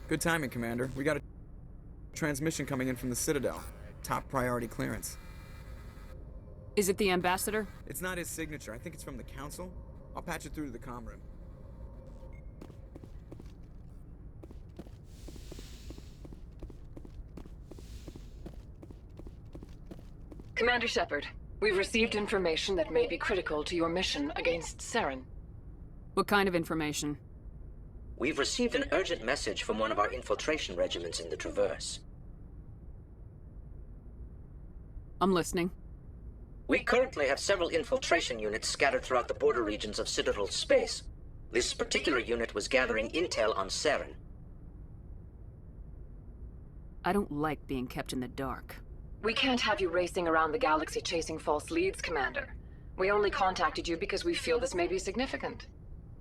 Good timing, Commander. We got a transmission coming in from the Citadel. Top priority clearance. Is it the ambassador? It's not his signature. I think it's from the Council. I'll patch it through to the comm room. Commander Shepard, we've received information that may be critical to your mission against Saren. What kind of information? We've received an urgent message from one of our infiltration regiments in the Traverse. I'm listening. We currently have several infiltration units scattered throughout the border regions of Citadel space. This particular unit was gathering intel on Saren. I don't like being kept in the dark. We can't have you racing around the galaxy chasing false leads, Commander. We only contacted you because we feel this may be significant.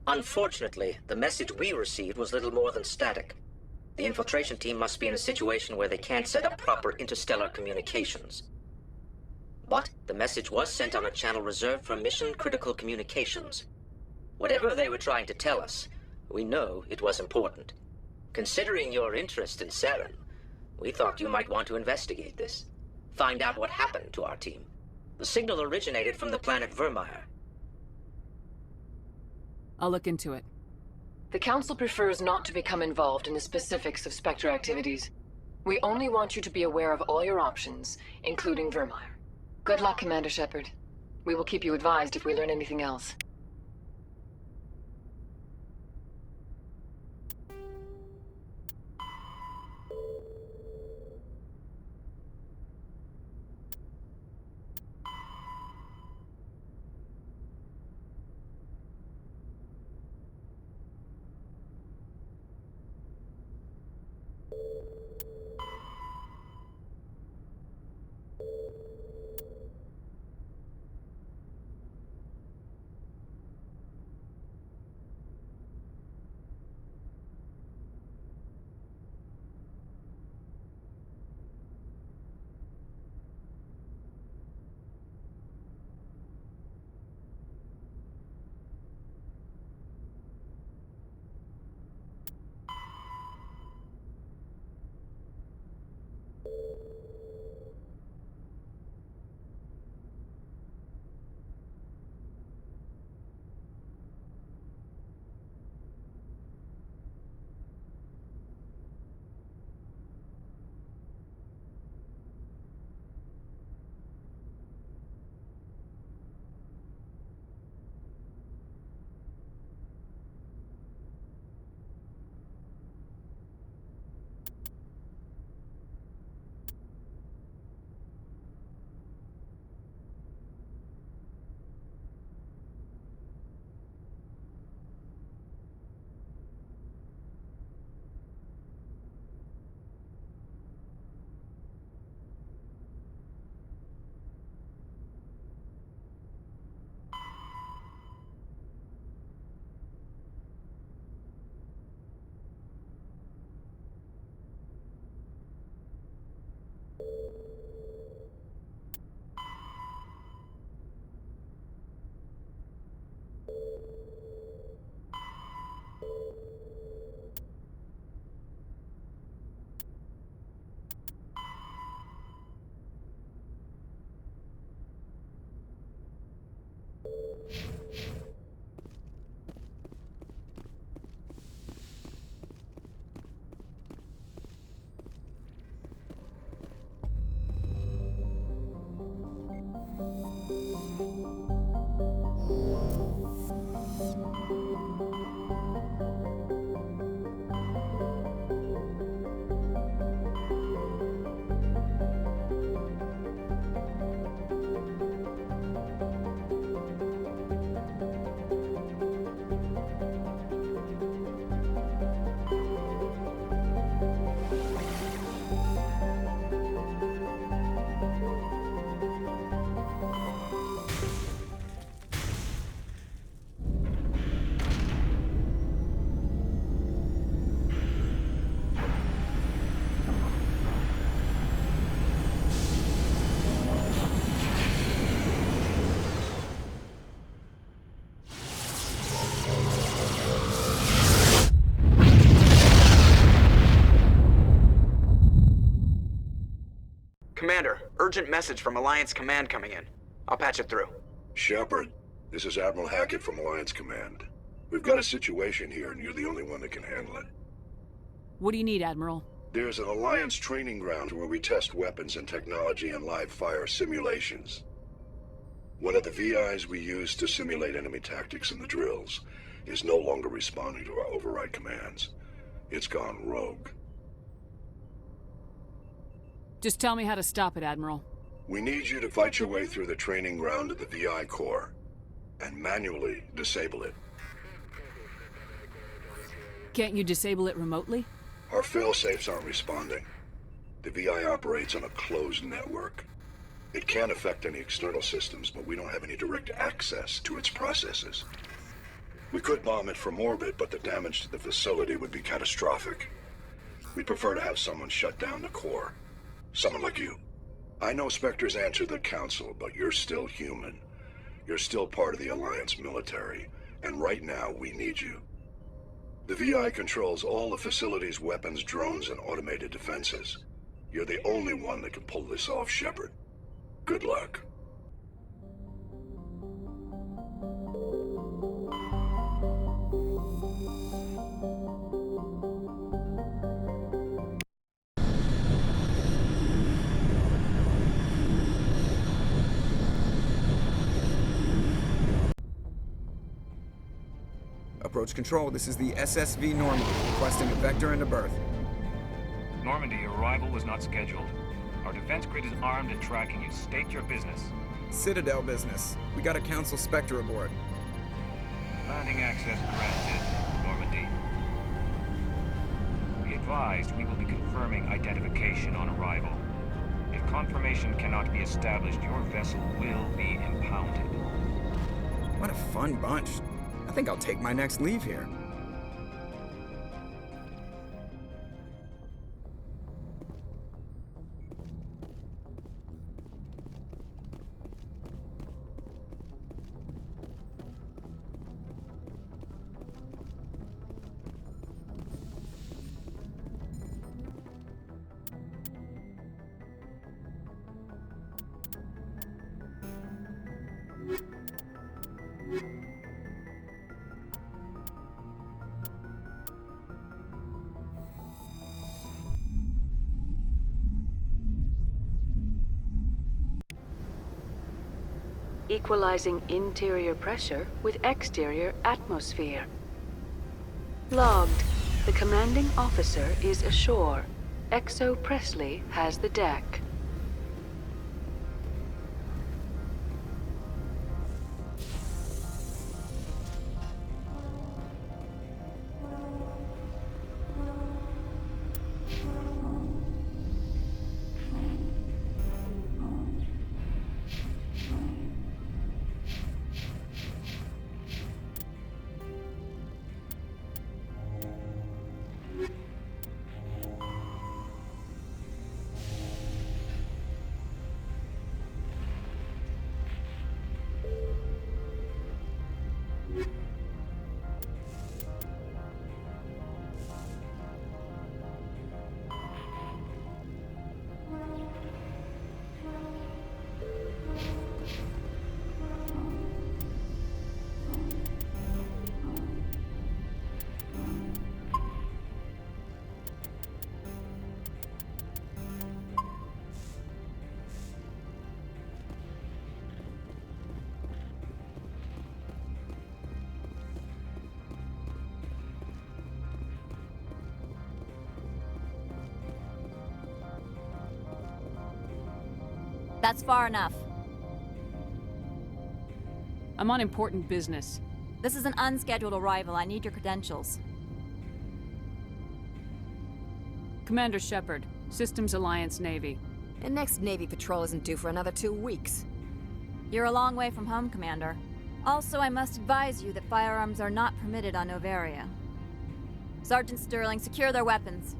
Unfortunately, the message we received was little more than static. The infiltration team must be in a situation where they can't set up proper interstellar communications. But the message was sent on a channel reserved for mission-critical communications. Whatever they were trying to tell us, we know it was important. Considering your interest in Saren, we thought you might want to investigate this. Find out what happened to our team. The signal originated from the planet Vermeer. I'll look into it. The Council prefers not to become involved in the specifics of Spectre activities. We only want you to be aware of all your options, including Vermeer. Good luck, Commander Shepard. We will keep you advised if we learn anything else. urgent message from Alliance Command coming in. I'll patch it through. Shepard, this is Admiral Hackett from Alliance Command. We've got a situation here, and you're the only one that can handle it. What do you need, Admiral? There's an Alliance training ground where we test weapons and technology in live-fire simulations. One of the VIs we use to simulate enemy tactics in the drills is no longer responding to our override commands. It's gone rogue. Just tell me how to stop it, Admiral. We need you to fight your way through the training ground to the VI core and manually disable it. Can't you disable it remotely? Our failsafes aren't responding. The VI operates on a closed network. It can affect any external systems, but we don't have any direct access to its processes. We could bomb it from orbit, but the damage to the facility would be catastrophic. We'd prefer to have someone shut down the core. Someone like you. I know Spectres answer the Council, but you're still human. You're still part of the Alliance military, and right now we need you. The VI controls all the facility's weapons, drones, and automated defenses. You're the only one that can pull this off, Shepard. Good luck. Approach control, this is the SSV Normandy, requesting a vector into berth. Normandy, your arrival was not scheduled. Our defense grid is armed and tracking you. State your business. Citadel business. We got a Council Spectre aboard. Landing access granted, Normandy. Be advised, we will be confirming identification on arrival. If confirmation cannot be established, your vessel will be impounded. What a fun bunch. I think I'll take my next leave here. Equalizing interior pressure with exterior atmosphere. Logged. The commanding officer is ashore. Exo Presley has the deck. That's far enough. I'm on important business. This is an unscheduled arrival. I need your credentials. Commander Shepard, Systems Alliance Navy. The next Navy patrol isn't due for another 2 weeks. You're a long way from home, Commander. Also, I must advise you that firearms are not permitted on Noveria. Sergeant Sterling, secure their weapons.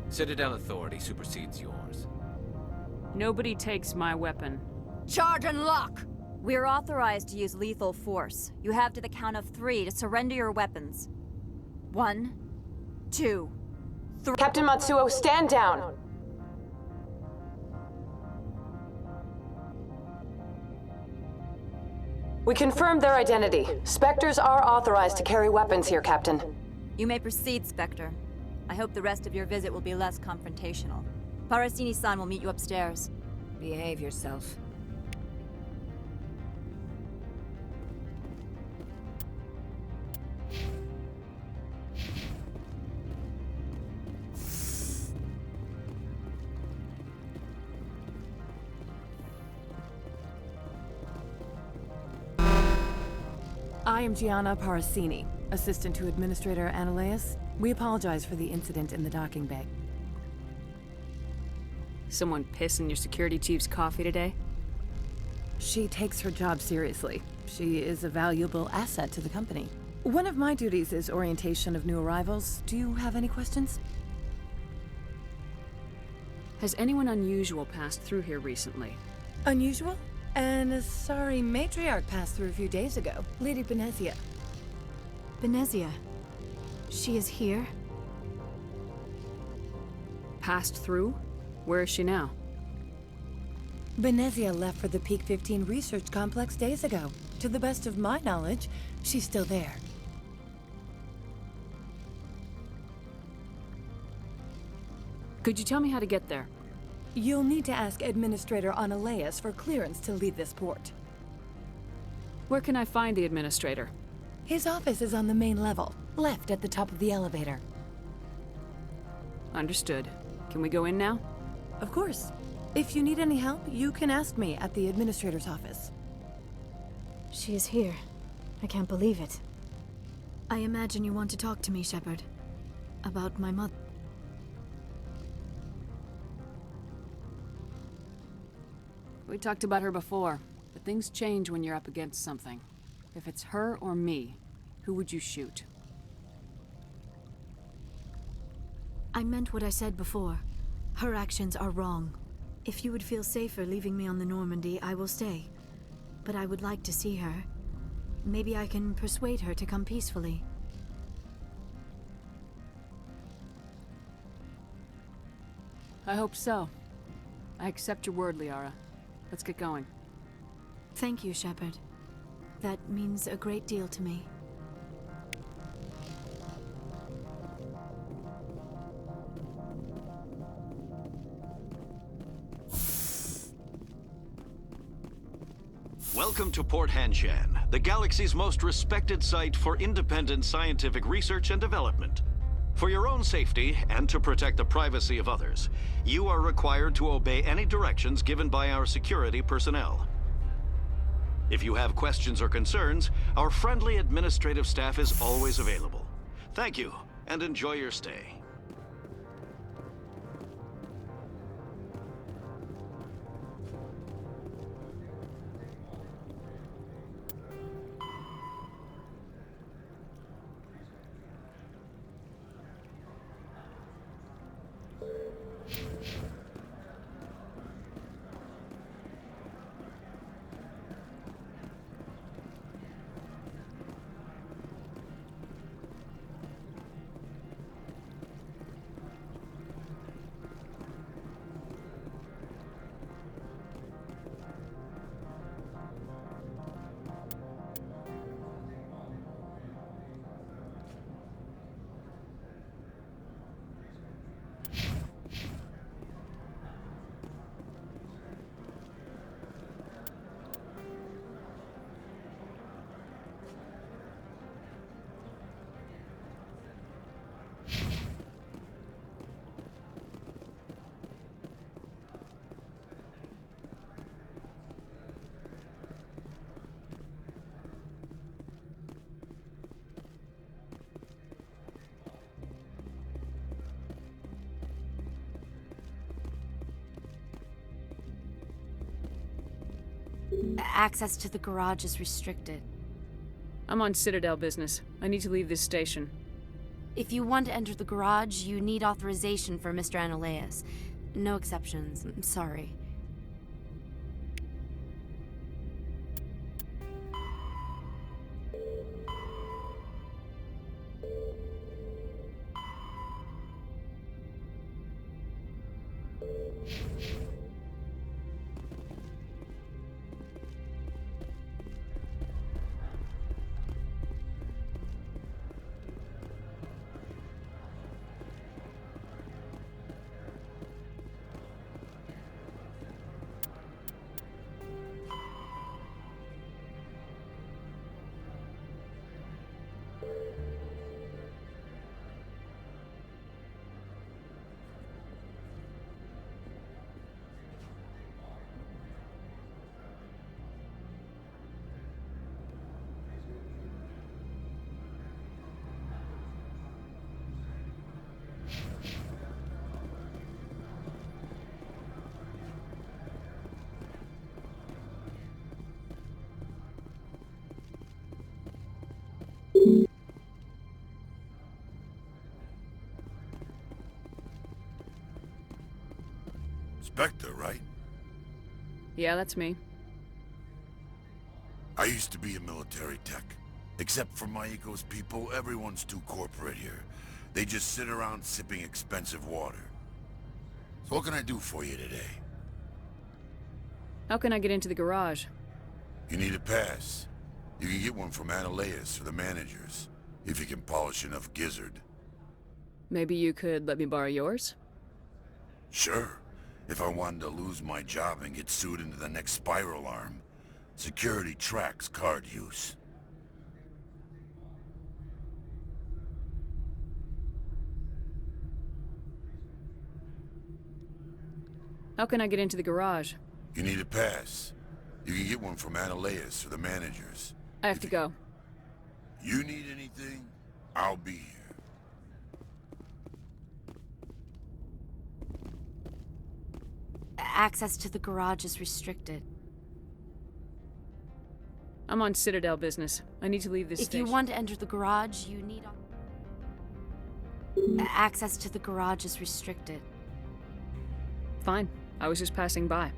Citadel authority supersedes yours. Nobody takes my weapon. Charge and lock! We're authorized to use lethal force. You have to the count of 3 to surrender your weapons. 1, 2, Captain Matsuo, stand down! We confirmed their identity. Spectres are authorized to carry weapons here, Captain. You may proceed, Spectre. I hope the rest of your visit will be less confrontational. Parasini-san will meet you upstairs. Behave yourself. I am Gianna Parasini, assistant to Administrator Analeas. We apologize for the incident in the docking bay. Someone piss in your security chief's coffee today? She takes her job seriously. She is a valuable asset to the company. One of my duties is orientation of new arrivals. Do you have any questions? Has anyone unusual passed through here recently? Unusual? And a sorry matriarch passed through a few days ago. Lady Benezia. Benezia? She is here? Passed through? Where is she now? Benezia left for the Peak 15 research complex days ago. To the best of my knowledge, she's still there. Could you tell me how to get there? You'll need to ask Administrator Analeas for clearance to leave this port. Where can I find the Administrator? His office is on the main level, left at the top of the elevator. Understood. Can we go in now? Of course. If you need any help, you can ask me at the Administrator's office. She is here. I can't believe it. I imagine you want to talk to me, Shepard. About my mother. We talked about her before, but things change when you're up against something. If it's her or me, who would you shoot? I meant what I said before. Her actions are wrong. If you would feel safer leaving me on the Normandy, I will stay. But I would like to see her. Maybe I can persuade her to come peacefully. I hope so. I accept your word, Liara. Let's get going. Thank you, Shepard. That means a great deal to me. Welcome to Port Hanshan, the galaxy's most respected site for independent scientific research and development. For your own safety and to protect the privacy of others, you are required to obey any directions given by our security personnel. If you have questions or concerns, our friendly administrative staff is always available. Thank you, and enjoy your stay. Access to the garage is restricted. I'm on Citadel business. I need to leave this station. If you want to enter the garage, you need authorization for Mr. Analeas. No exceptions. I'm sorry. Spectre, right? Yeah, that's me. I used to be a military tech. Except for my eco's people, everyone's too corporate here. They just sit around sipping expensive water. So what can I do for you today? How can I get into the garage? You need a pass. You can get one from Analeas or the managers, if you can polish enough gizzard. Maybe you could let me borrow yours? Sure. If I wanted to lose my job and get sued into the next spiral arm, security tracks card use. How can I get into the garage? You need a pass. You can get one from Analeas or the managers. I have to go. You need anything, I'll be here. Access to the garage is restricted. I'm on Citadel business. I need to leave this If station. you want to enter the garage, you need... Access to the garage is restricted. Fine. I was just passing by.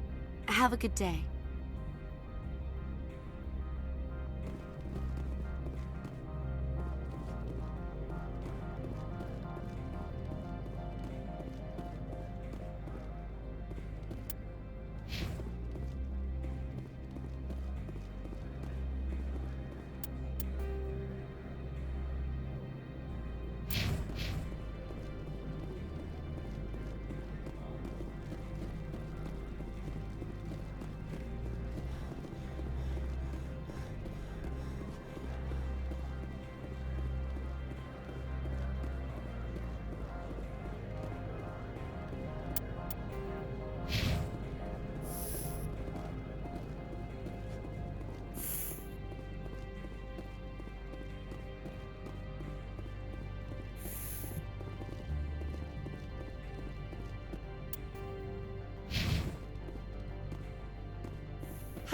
Have a good day.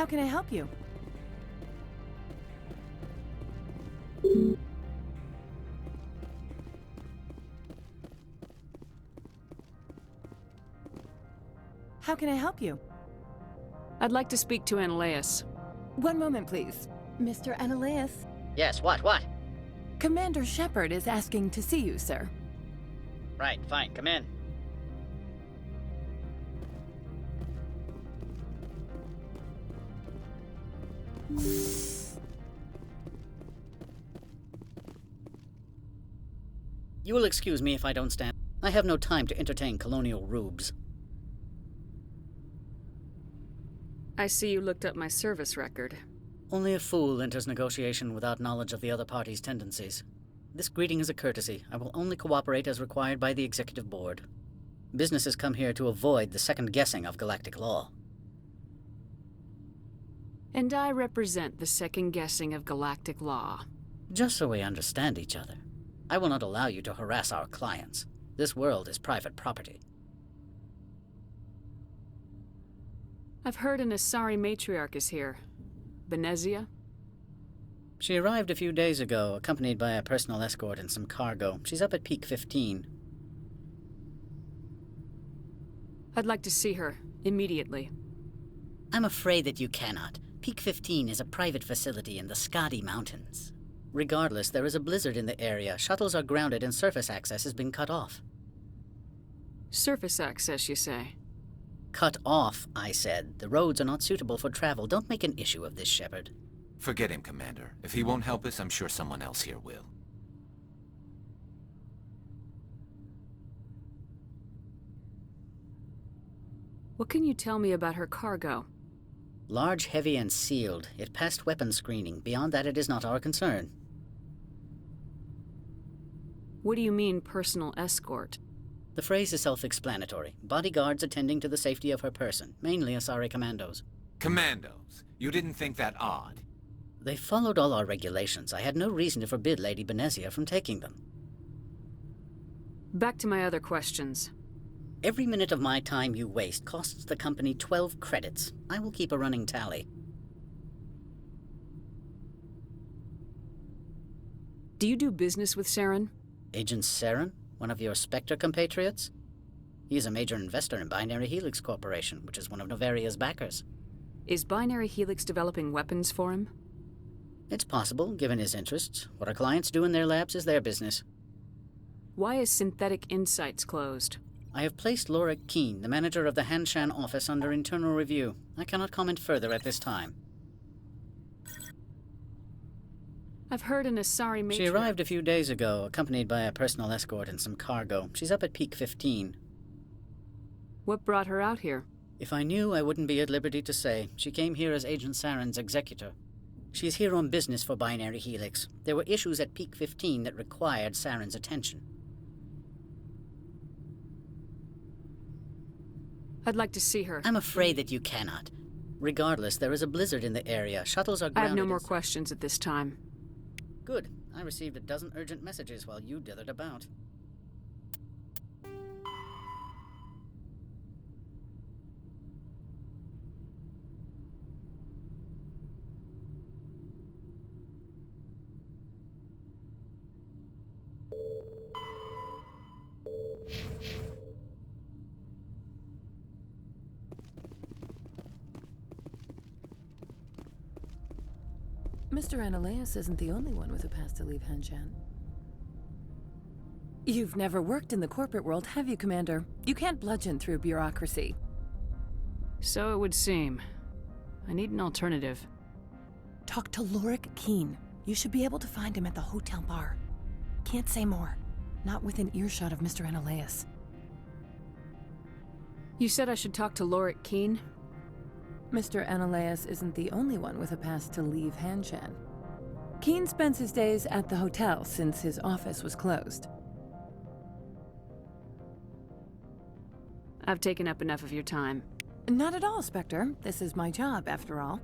How can I help you? How can I help you? I'd like to speak to Analeas. One moment, please. Mr. Analeas? Yes, what? Commander Shepard is asking to see you, sir. Right, fine, come in. You will excuse me if I don't stand. I have no time to entertain colonial rubes. I see you looked up my service record. Only a fool enters negotiation without knowledge of the other party's tendencies. This greeting is a courtesy. I will only cooperate as required by the Executive Board. Businesses come here to avoid the second guessing of galactic law. And I represent the second guessing of galactic law. Just so we understand each other. I will not allow you to harass our clients. This world is private property. I've heard an Asari matriarch is here. Benezia? She arrived a few days ago, accompanied by a personal escort and some cargo. She's up at Peak 15. I'd like to see her, immediately. I'm afraid that you cannot. Peak 15 is a private facility in the Skadi Mountains. Regardless, there is a blizzard in the area. Shuttles are grounded and surface access has been cut off. Surface access, you say? Cut off, I said. The roads are not suitable for travel. Don't make an issue of this, Shepard. Forget him, Commander. If he won't help us, I'm sure someone else here will. What can you tell me about her cargo? Large, heavy, and sealed. It passed weapons screening. Beyond that, it is not our concern. What do you mean, personal escort? The phrase is self-explanatory. Bodyguards attending to the safety of her person, mainly Asari commandos. Commandos? You didn't think that odd? They followed all our regulations. I had no reason to forbid Lady Benezia from taking them. Back to my other questions. Every minute of my time you waste costs the company 12 credits. I will keep a running tally. Do you do business with Saren? Agent Saren? One of your Spectre compatriots? He is a major investor in Binary Helix Corporation, which is one of Noveria's backers. Is Binary Helix developing weapons for him? It's possible, given his interests. What our clients do in their labs is their business. Why is Synthetic Insights closed? I have placed Laura Keene, the manager of the Hanshan office, under internal review. I cannot comment further at this time. I've heard an Asari matriarch... She arrived a few days ago, accompanied by a personal escort and some cargo. She's up at Peak 15. What brought her out here? If I knew, I wouldn't be at liberty to say. She came here as Agent Saren's executor. She's here on business for Binary Helix. There were issues at Peak 15 that required Saren's attention. I'd like to see her. I'm afraid that you cannot. Regardless, there is a blizzard in the area. Shuttles are grounded. I have no more questions at this time. Good. I received a dozen urgent messages while you dithered about. Mr. Analeas isn't the only one with a pass to leave Hanshan. You've never worked in the corporate world, have you, Commander? You can't bludgeon through bureaucracy. So it would seem. I need an alternative. Talk to Lorik Keene. You should be able to find him at the hotel bar. Can't say more. Not within earshot of Mr. Analeas. You said I should talk to Lorik Keene? Mr. Analeas isn't the only one with a pass to leave Hanshan. Keene spends his days at the hotel since his office was closed. I've taken up enough of your time. Not at all, Spectre. This is my job, after all.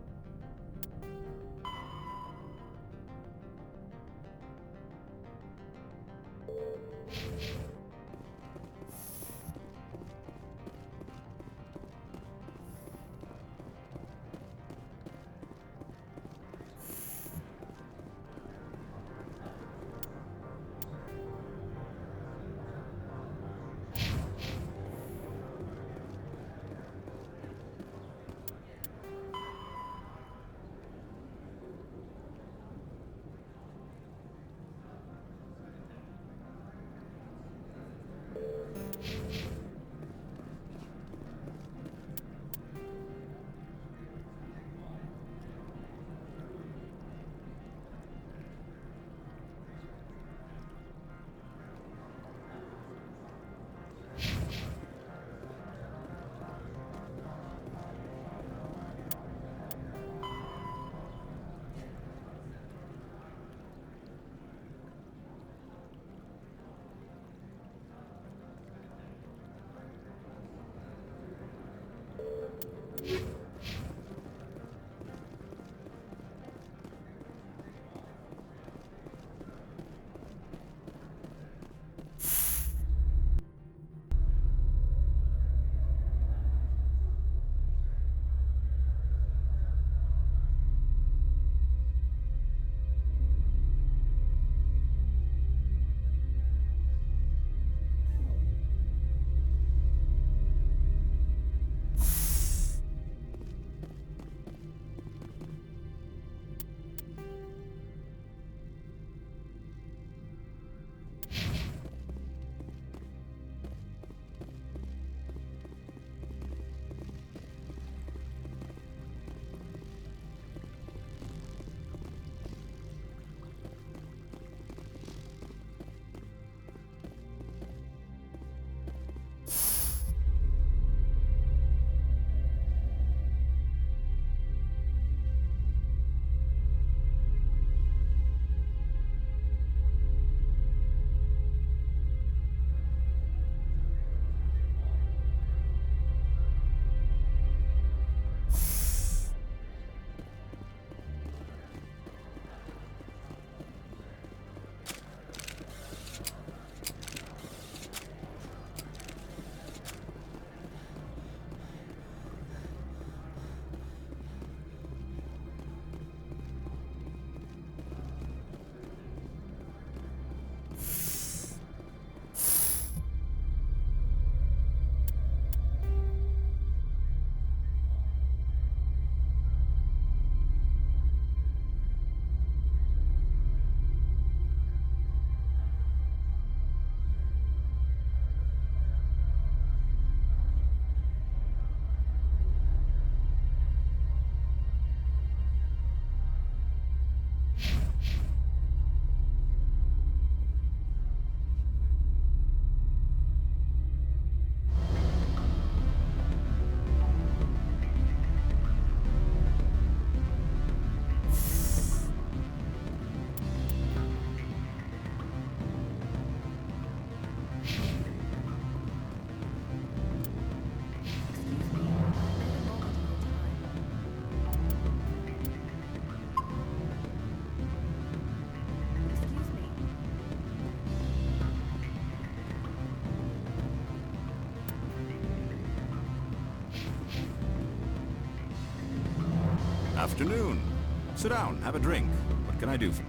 Sit down, have a drink. What can I do for you?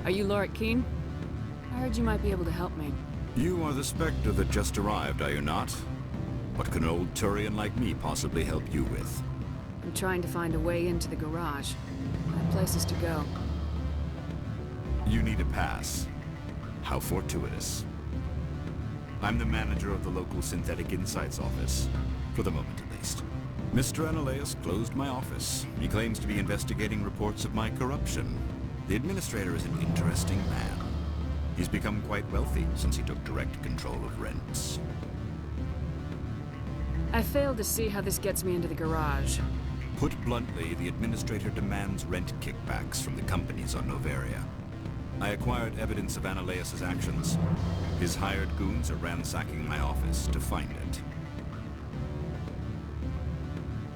Are you Laura Keene? I heard you might be able to help me. You are the Spectre that just arrived, are you not? What can an old Turian like me possibly help you with? I'm trying to find a way into the garage. I have places to go. You need a pass. How fortuitous. I'm the manager of the local Synthetic Insights office. For the moment, at least. Mr. Analeas closed my office. He claims to be investigating reports of my corruption. The administrator is an interesting man. He's become quite wealthy since he took direct control of rents. I failed to see how this gets me into the garage. Put bluntly, the administrator demands rent kickbacks from the companies on Noveria. I acquired evidence of Analeas' actions. His hired goons are ransacking my office to find it.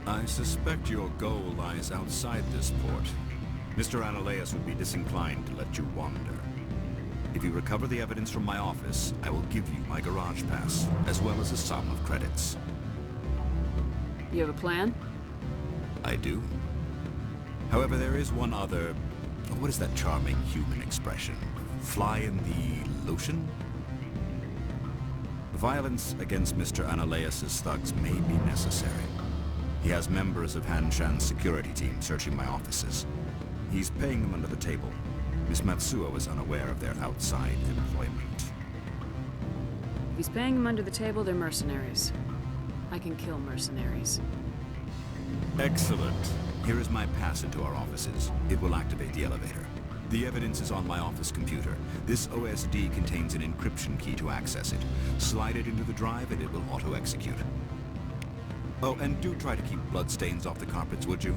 I suspect your goal lies outside this port. Mr. Analeas would be disinclined to let you wander. If you recover the evidence from my office, I will give you my garage pass, as well as a sum of credits. You have a plan? I do. However, there is one other... What is that charming human expression? Fly in the lotion? Violence against Mr. Analeas' thugs may be necessary. He has members of Han Shan's security team searching my offices. He's paying them under the table. Miss Matsuo is unaware of their outside employment. If he's paying them under the table, they're mercenaries. I can kill mercenaries. Excellent. Here is my pass into our offices. It will activate the elevator. The evidence is on my office computer. This OSD contains an encryption key to access it. Slide it into the drive and it will auto-execute. Oh, and do try to keep bloodstains off the carpets, would you?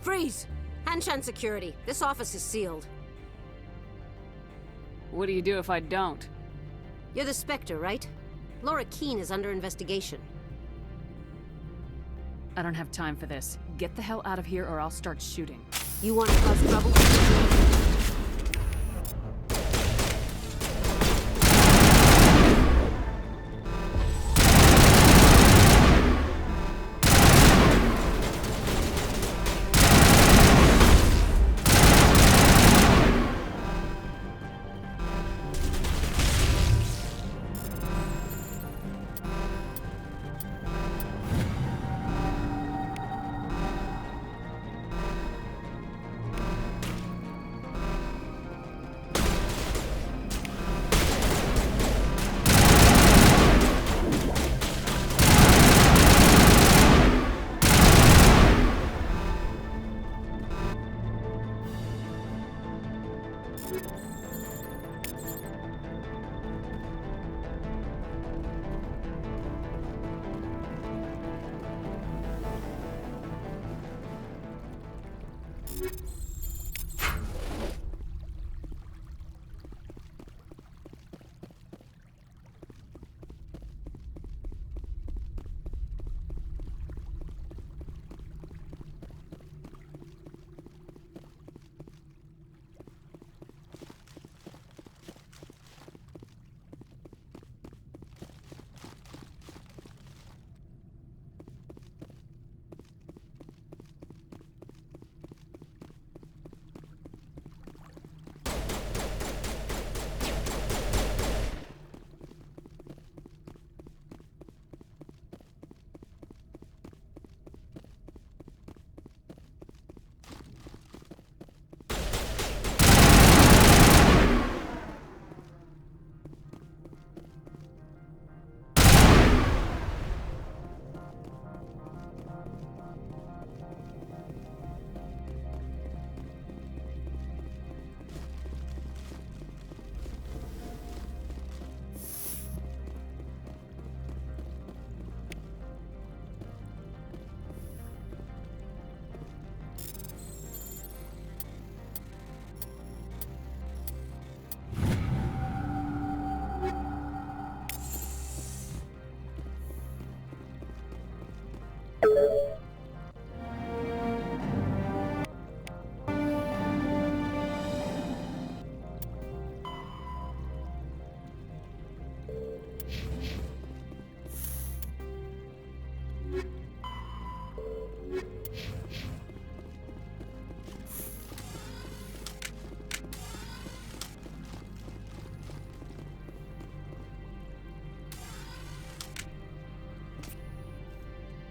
Freeze! Hanshan security. This office is sealed. What do you do if I don't? You're the Spectre, right? Laura Keene is under investigation. I don't have time for this. Get the hell out of here or I'll start shooting. You want to cause trouble?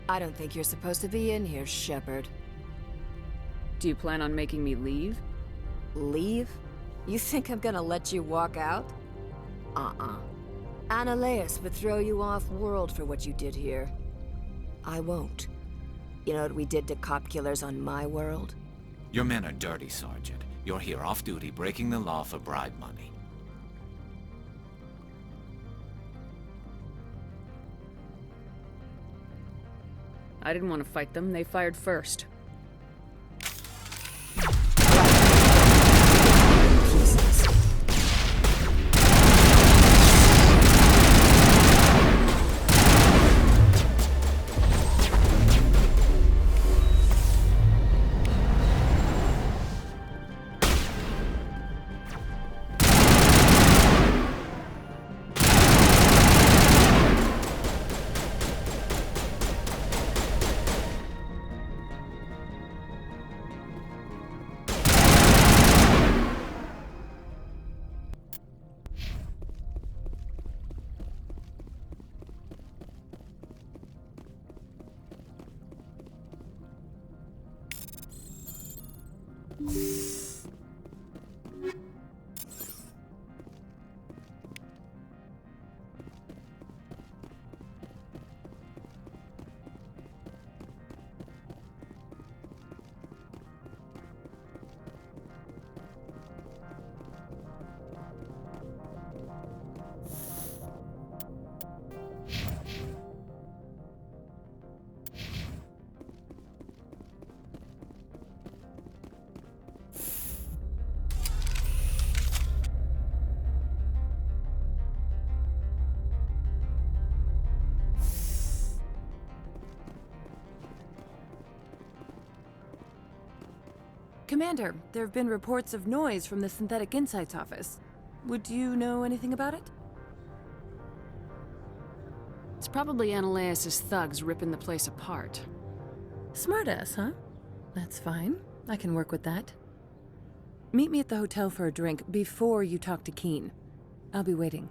I don't think you're supposed to be in here, Shepard. Do you plan on making me leave? Leave? You think I'm gonna let you walk out? Uh-uh. Annaleus would throw you off-world for what you did here. I won't. You know what we did to cop killers on my world? Your men are dirty, Sergeant. You're here off-duty, breaking the law for bribe money. I didn't want to fight them. They fired first. Commander, there have been reports of noise from the Synthetic Insights office. Would you know anything about it? It's probably Annaleus' thugs ripping the place apart. Smartass, huh? That's fine. I can work with that. Meet me at the hotel for a drink before you talk to Keen. I'll be waiting.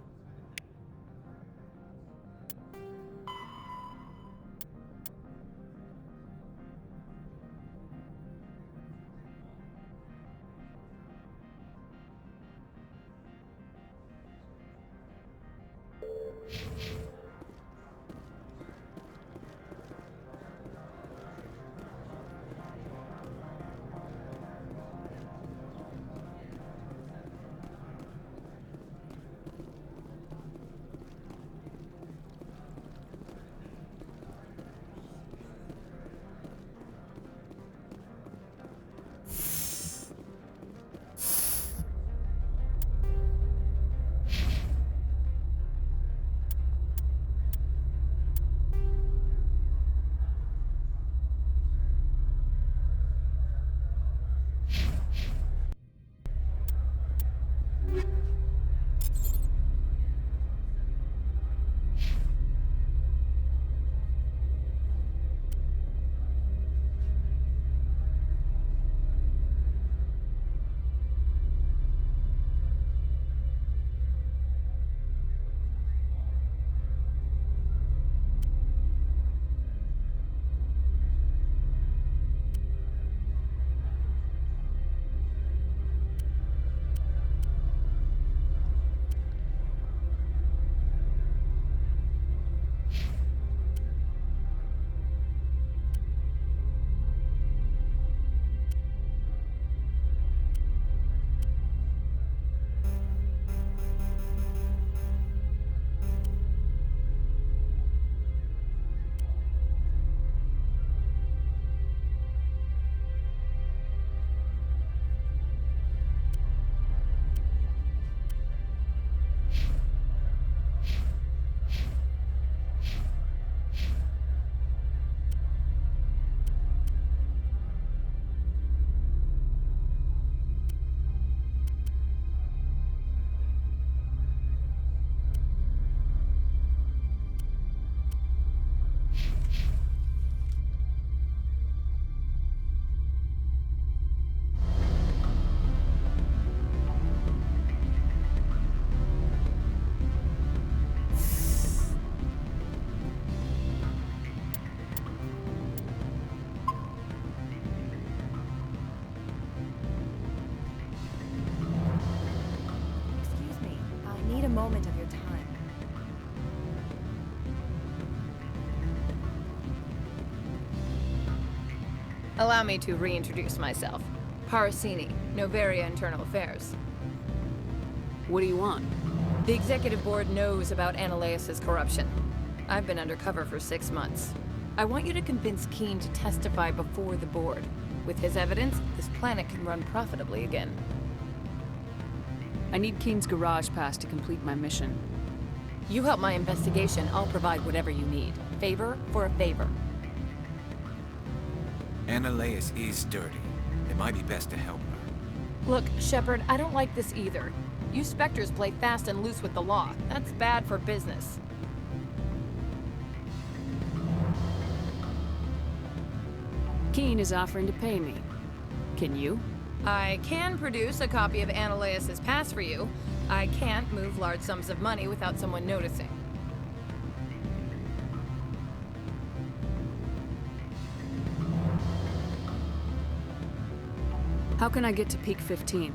Allow me to reintroduce myself. Parasini, Noveria Internal Affairs. What do you want? The Executive Board knows about Ananias' corruption. I've been undercover for 6 months. I want you to convince Keen to testify before the Board. With his evidence, this planet can run profitably again. I need Keen's garage pass to complete my mission. You help my investigation, I'll provide whatever you need. Favor for a favor. Ananias is dirty. It might be best to help her. Look, Shepard, I don't like this either. You Spectres play fast and loose with the law. That's bad for business. Keen is offering to pay me. Can you? I can produce a copy of Ananias' pass for you. I can't move large sums of money without someone noticing. How can I get to Peak 15?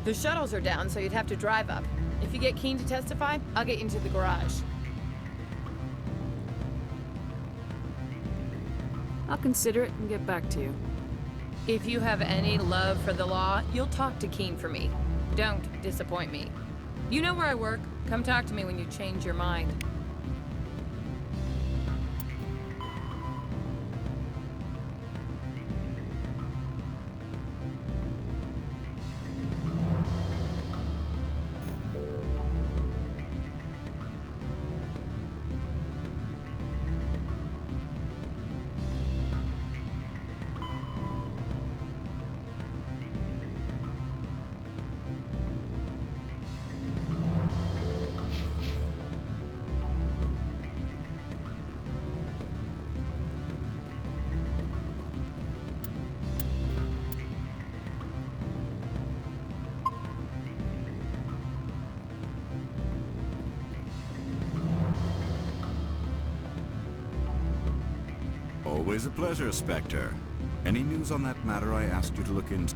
The shuttles are down, so you'd have to drive up. If you get Keen to testify, I'll get you into the garage. I'll consider it and get back to you. If you have any love for the law, you'll talk to Keen for me. Don't disappoint me. You know where I work. Come talk to me when you change your mind. Always a pleasure, Spectre. Any news on that matter I asked you to look into?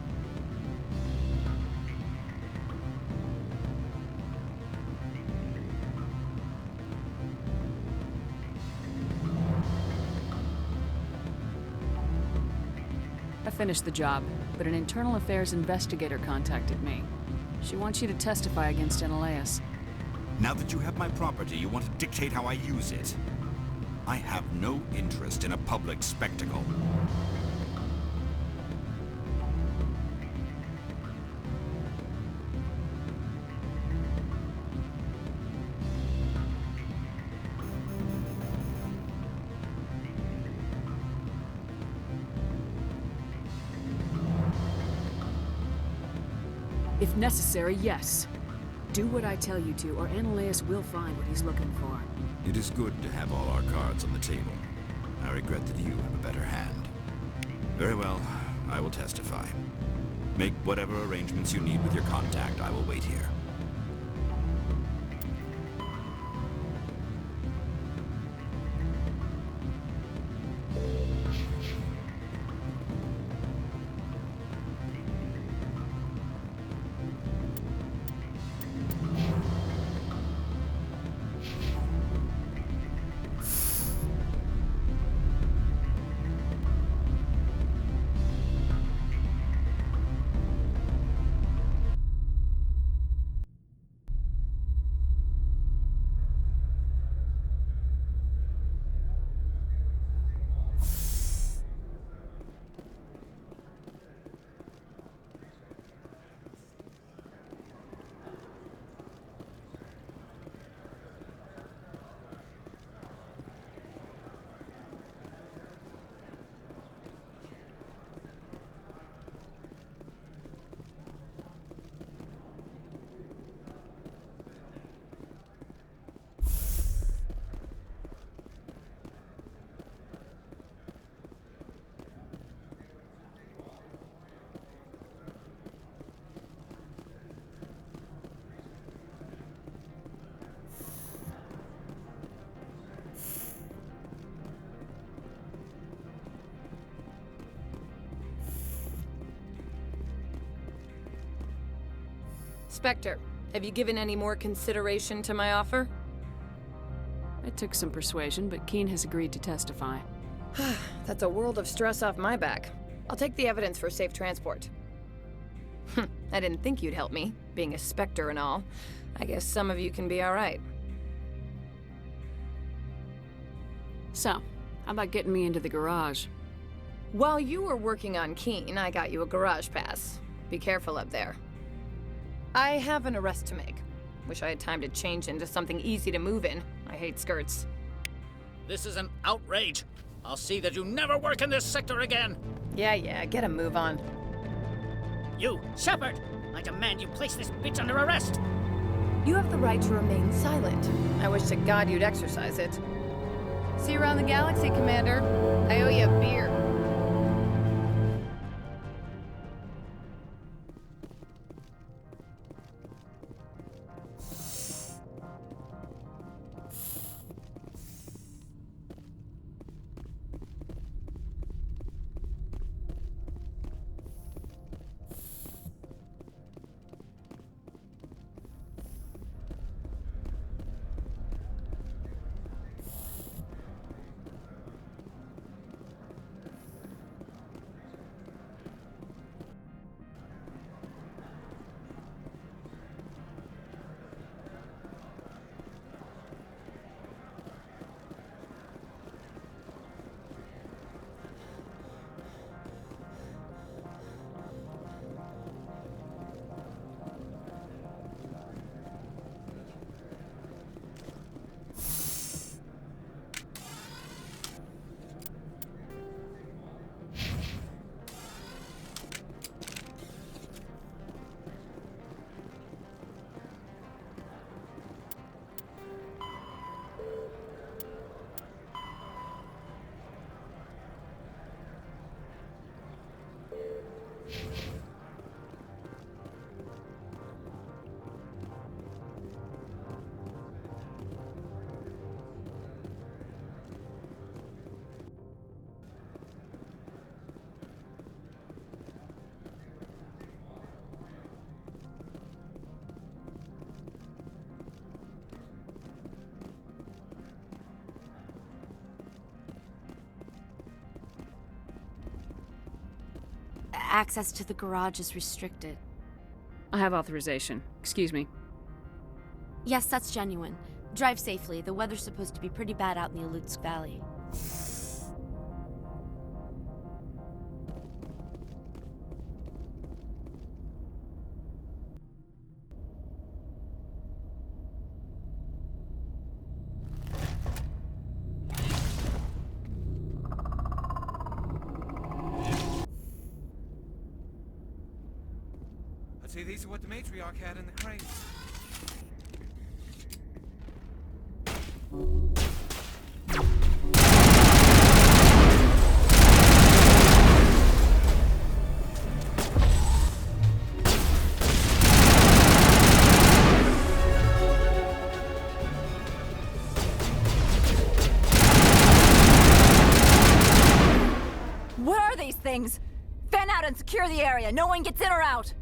I finished the job, but an internal affairs investigator contacted me. She wants you to testify against Ananias. Now that you have my property, you want to dictate how I use it. I have no interest in a public spectacle. If necessary, yes. Do what I tell you to, or Ananias will find what he's looking for. It is good to have all our cards on the table. I regret that you have a better hand. Very well, I will testify. Make whatever arrangements you need with your contact. I will wait here. Spectre, have you given any more consideration to my offer? It took some persuasion, but Keen has agreed to testify. That's a world of stress off my back. I'll take the evidence for safe transport. I didn't think you'd help me, being a Spectre and all. I guess some of you can be alright. So, how about getting me into the garage? While you were working on Keen, I got you a garage pass. Be careful up there. I have an arrest to make. Wish I had time to change into something easy to move in. I hate skirts. This is an outrage. I'll see that you never work in this sector again. Yeah, get a move on. You, Shepard! I demand you place this bitch under arrest! You have the right to remain silent. I wish to God you'd exercise it. See you around the galaxy, Commander. I owe you a beer. Access to the garage is restricted. I have authorization. Excuse me. Yes, that's genuine. Drive safely. The weather's supposed to be pretty bad out in the Alutsk Valley. I'd say these are what the matriarch had in the crates. What are these things? Fan out and secure the area. No one gets in or out.